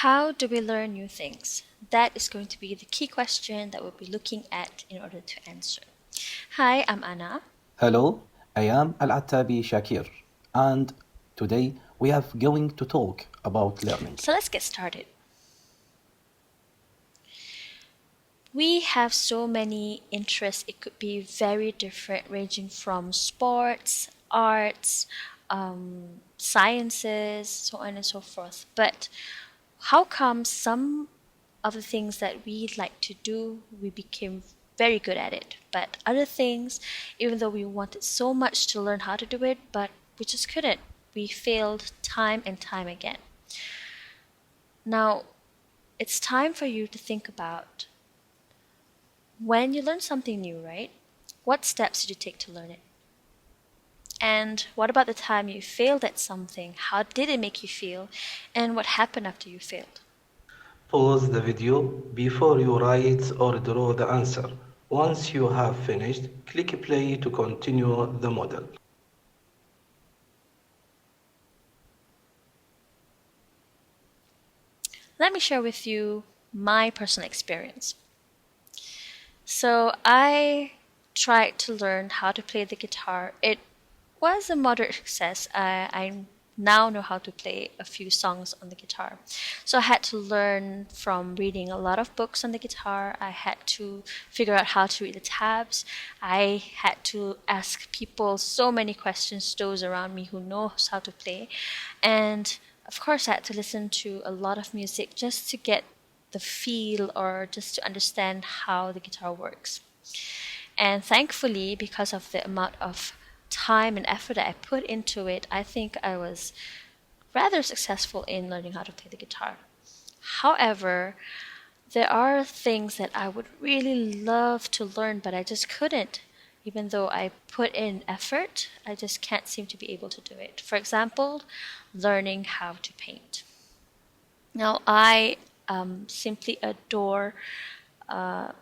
How do we learn new things? That is going to be the key question that we'll be looking at in order to answer. Hi, I'm Anna. Hello, I am Alattbi Shakir, and today we are going to talk about learning. So let's get started. We have so many interests. It could be very different, ranging from sports, arts, sciences, so on and so forth. But how come some of the things that we like to do, we became very good at it? But other things, even though we wanted so much to learn how to do it, but we just couldn't. We failed time and time again. Now, it's time for you to think about when you learn something new, right? What steps did you take to learn it? And what about the time you failed at something? How did it make you feel? And what happened after you failed? Pause the video before you write or draw the answer. Once you have finished, click play to continue the model. Let me share with you my personal experience. So I tried to learn how to play the guitar. It was a moderate success. I now know how to play a few songs on the guitar. So I had to learn from reading a lot of books on the guitar. I had to figure out how to read the tabs. I had to ask people so many questions, those around me who knows how to play. And of course, I had to listen to a lot of music just to get the feel or just to understand how the guitar works. And thankfully, because of the amount of time and effort that I put into it, I think I was rather successful in learning how to play the guitar. However, there are things that I would really love to learn, but I just couldn't. Even though I put in effort, I just can't seem to be able to do it. For example, learning how to paint. Now, I simply adore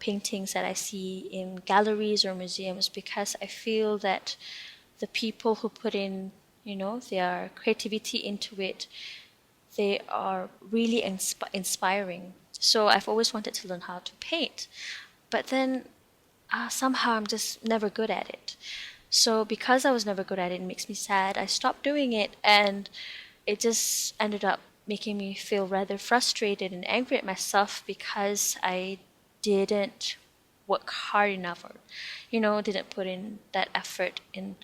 paintings that I see in galleries or museums because I feel that the people who put in, their creativity into it, they are really inspiring. So I've always wanted to learn how to paint, but then somehow I'm just never good at it. So because I was never good at it, it makes me sad. I stopped doing it, and it just ended up making me feel rather frustrated and angry at myself because I didn't work hard enough or, didn't put in that effort in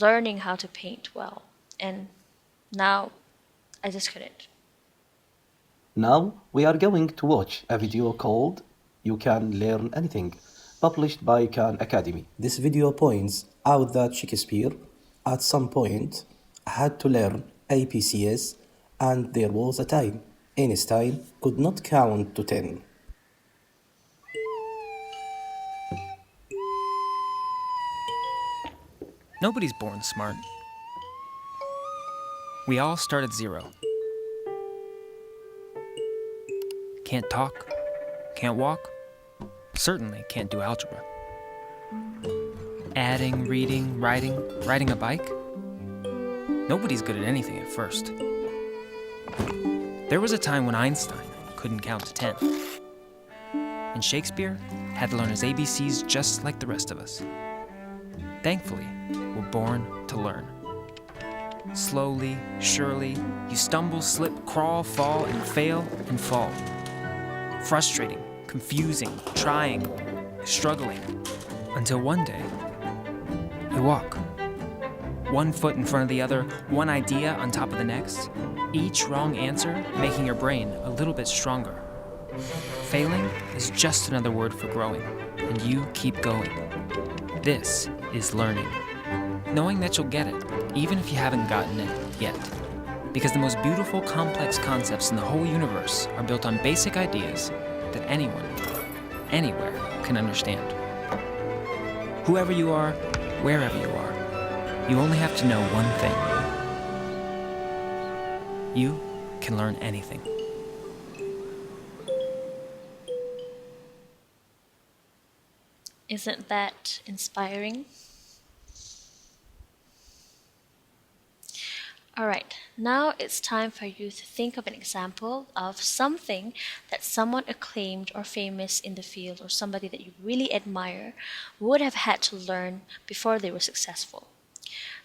learning how to paint well. And now I just couldn't. Now we are going to watch a video called You Can Learn Anything, published by Khan Academy. This video points out that Shakespeare, at some point, had to learn ABCs, and there was a time Einstein could not count to 10. Nobody's born smart. We all start at zero. Can't talk, can't walk, certainly can't do algebra. Adding, reading, writing, riding a bike. Nobody's good at anything at first. There was a time when Einstein couldn't count to 10. And Shakespeare had to learn his ABCs just like the rest of us. Thankfully, we're born to learn. Slowly, surely, you stumble, slip, crawl, fall, and fail, and fall. Frustrating, confusing, trying, struggling, until one day, you walk. One foot in front of the other, one idea on top of the next, each wrong answer making your brain a little bit stronger. Failing is just another word for growing, and you keep going. This is learning. Knowing that you'll get it, even if you haven't gotten it yet. Because the most beautiful, complex concepts in the whole universe are built on basic ideas that anyone, anywhere, can understand. Whoever you are, wherever you are, you only have to know one thing. You can learn anything. Isn't that inspiring? Alright, now it's time for you to think of an example of something that someone acclaimed or famous in the field or somebody that you really admire would have had to learn before they were successful.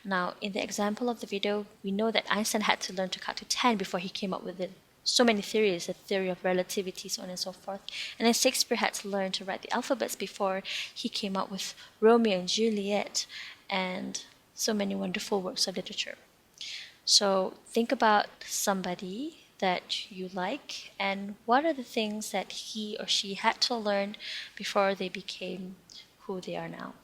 Now, in the example of the video, we know that Einstein had to learn to count to 10 before he came up with so many theories, the theory of relativity, so on and so forth. And then Shakespeare had to learn to write the alphabets before he came up with Romeo and Juliet and so many wonderful works of literature. So think about somebody that you like and what are the things that he or she had to learn before they became who they are now.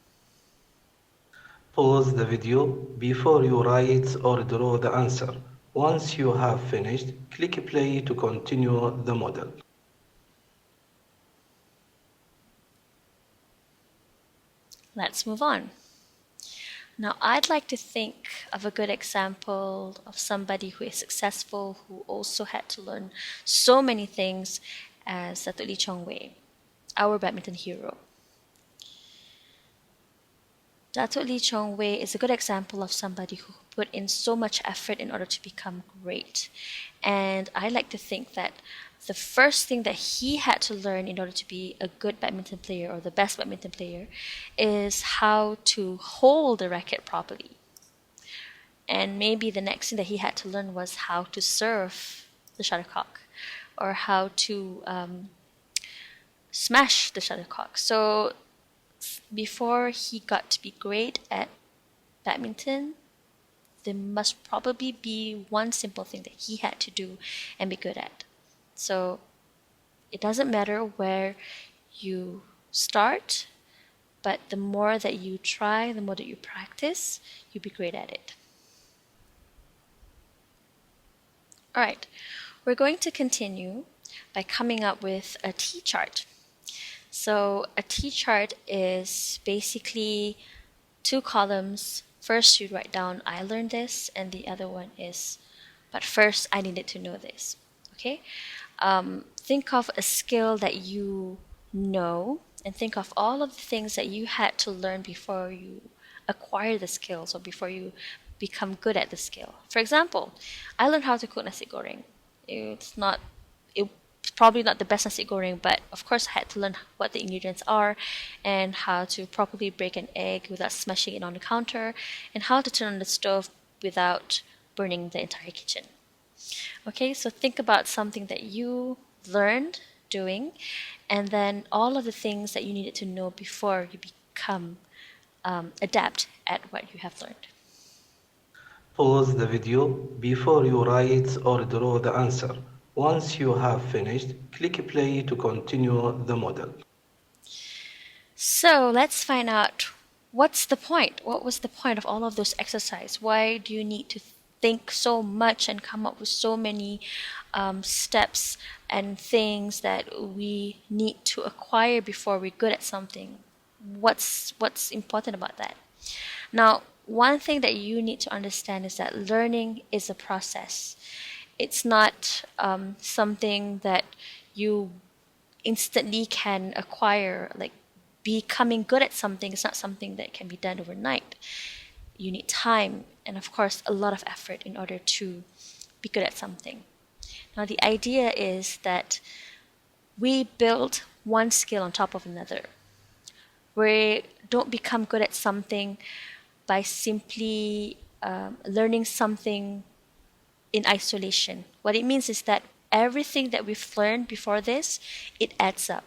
Pause the video before you write or draw the answer. Once you have finished, click play to continue the model. Let's move on. Now, I'd like to think of a good example of somebody who is successful, who also had to learn so many things as Datuk Lee Chong Wei, our badminton hero. Datuk Lee Chong Wei is a good example of somebody who put in so much effort in order to become great. And I like to think that the first thing that he had to learn in order to be a good badminton player or the best badminton player is how to hold the racket properly. And maybe the next thing that he had to learn was how to serve the shuttlecock or how to smash the shuttlecock. So before he got to be great at badminton, there must probably be one simple thing that he had to do and be good at. So it doesn't matter where you start, but the more that you try, the more that you practice, you'll be great at it. Alright, we're going to continue by coming up with a T-chart. So a T-chart is basically two columns. First you write down, I learned this, and the other one is, but first I needed to know this. Okay? Think of a skill that you know, and think of all of the things that you had to learn before you acquire the skills or before you become good at the skill. For example, I learned how to cook nasi goreng. It's probably not the best nasi goreng, but of course I had to learn what the ingredients are and how to properly break an egg without smashing it on the counter and how to turn on the stove without burning the entire kitchen. Okay, so think about something that you learned doing and then all of the things that you needed to know before you become adept at what you have learned. Pause the video before you write or draw the answer. Once you have finished, click play to continue the model. So let's find out what's the point? What was the point of all of those exercises? Why do you need to think so much and come up with so many steps and things that we need to acquire before we're good at something? What's important about that? Now, one thing that you need to understand is that learning is a process. It's not something that you instantly can acquire. Like becoming good at something is not something that can be done overnight. You need time and, of course, a lot of effort in order to be good at something. Now, the idea is that we build one skill on top of another. We don't become good at something by simply learning something in isolation. What it means is that everything that we've learned before this, it adds up.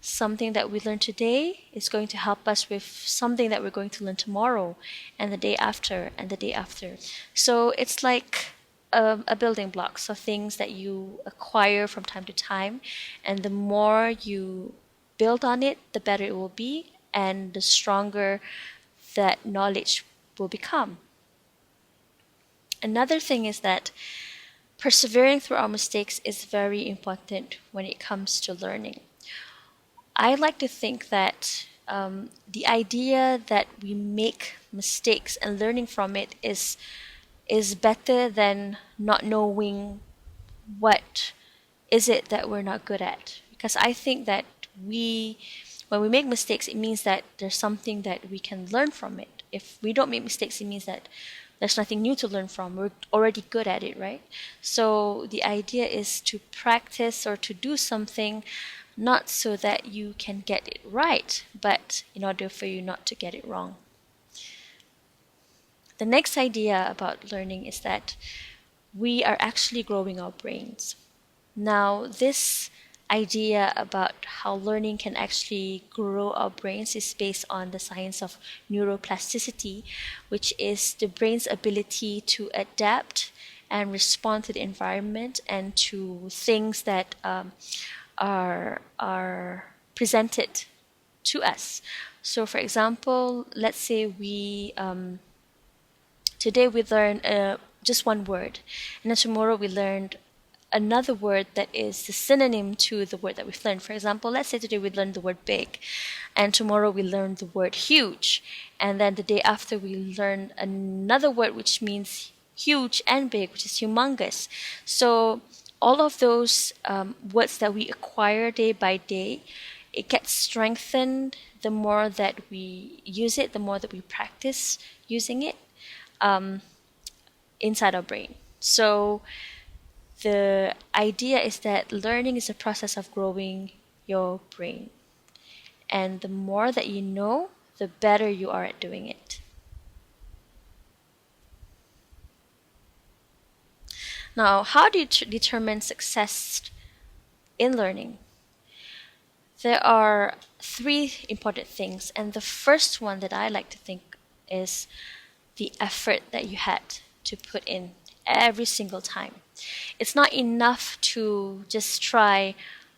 Something that we learn today is going to help us with something that we're going to learn tomorrow and the day after and the day after. So it's like a building block, so things that you acquire from time to time, and the more you build on it, the better it will be and the stronger that knowledge will become. Another thing is that persevering through our mistakes is very important when it comes to learning. I like to think that the idea that we make mistakes and learning from it is better than not knowing what is it that we're not good at. Because I think that when we make mistakes, it means that there's something that we can learn from it. If we don't make mistakes, it means that There's nothing new to learn from. We're already good at it, right? So the idea is to practice or to do something not so that you can get it right, but in order for you not to get it wrong. The next idea about learning is that we are actually growing our brains. Now, this idea about how learning can actually grow our brains is based on the science of neuroplasticity, which is the brain's ability to adapt and respond to the environment and to things that are presented to us. So, for example, let's say today we learn just one word, and then tomorrow we learned another word that is the synonym to the word that we've learned. For example, let's say today we learned the word big, and tomorrow we learn the word huge, and then the day after we learn another word which means huge and big, which is humongous. So all of those words that we acquire day by day, it gets strengthened the more that we use it, the more that we practice using it inside our brain. So the idea is that learning is a process of growing your brain. And the more that you know, the better you are at doing it. Now, how do you determine success in learning? There are three important things. And the first one that I like to think is the effort that you had to put in every single time. It's not enough to just try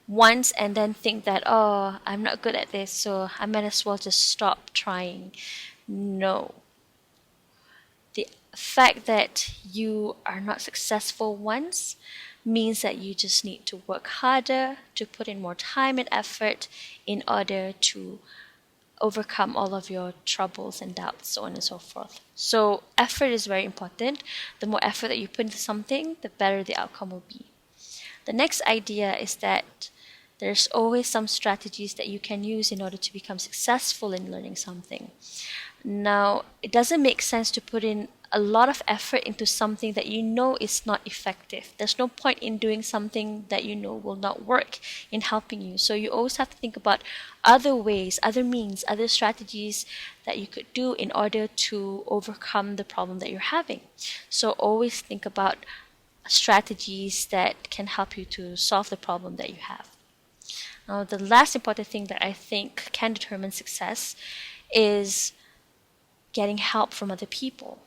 once and then think that, oh, I'm not good at this, so I might as well just stop trying. No. The fact that you are not successful once means that you just need to work harder, to put in more time and effort in order to overcome all of your troubles and doubts, so on and so forth. So effort is very important. The more effort that you put into something, the better the outcome will be. The next idea is that there's always some strategies that you can use in order to become successful in learning something. Now, it doesn't make sense to put in a lot of effort into something that you know is not effective. There's no point in doing something that you know will not work in helping you. So you always have to think about other ways, other means, other strategies that you could do in order to overcome the problem that you're having. So always think about strategies that can help you to solve the problem that you have. Now, the last important thing that I think can determine success is getting help from other people.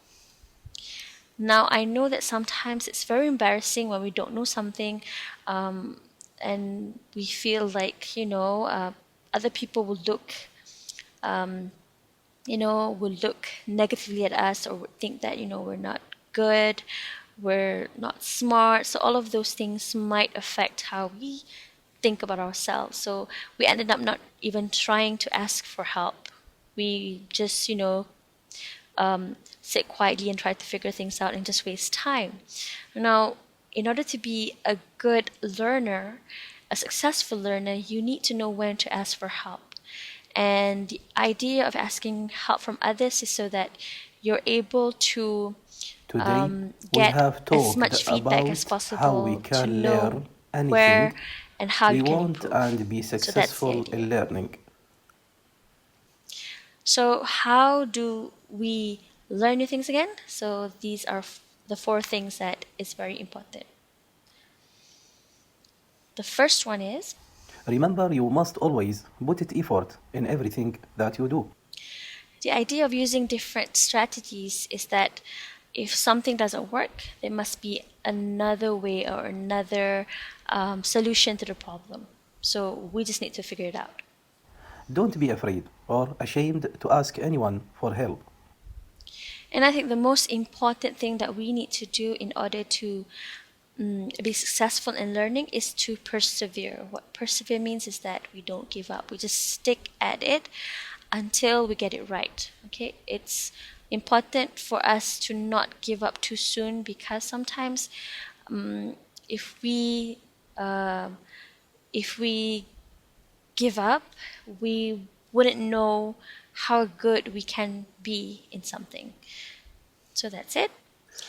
Now, I know that sometimes it's very embarrassing when we don't know something and we feel like, other people will look, will look negatively at us or would think that, we're not good, we're not smart. So all of those things might affect how we think about ourselves. So we ended up not even trying to ask for help. We just, sit quietly and try to figure things out and just waste time. Now, in order to be a good learner, a successful learner, you need to know when to ask for help. And the idea of asking help from others is so that you're able to Today, we get have as talked much feedback as about how we possible to can know learn where anything and how we you can want improve. and be So that's the successful idea. in learning. So how do we learn new things again? So these are the four things that is very important. The first one is Remember, you must always put it effort in everything that you do. the idea of using different strategies is that if something doesn't work, there must be another way or another solution to the problem. So we just need to figure it out. Don't be afraid or ashamed to ask anyone for help. And I think the most important thing that we need to do in order to be successful in learning is to persevere. What persevere means is that we don't give up. We just stick at it until we get it right. Okay, it's important for us to not give up too soon because sometimes if we give up, we wouldn't know how good we can be in something. So that's it.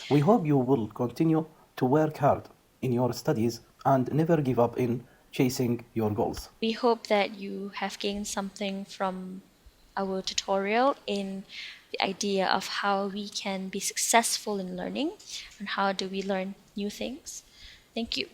We hope you will continue to work hard in your studies and never give up in chasing your goals. We hope that you have gained something from our tutorial in the idea of how we can be successful in learning and how do we learn new things. Thank you.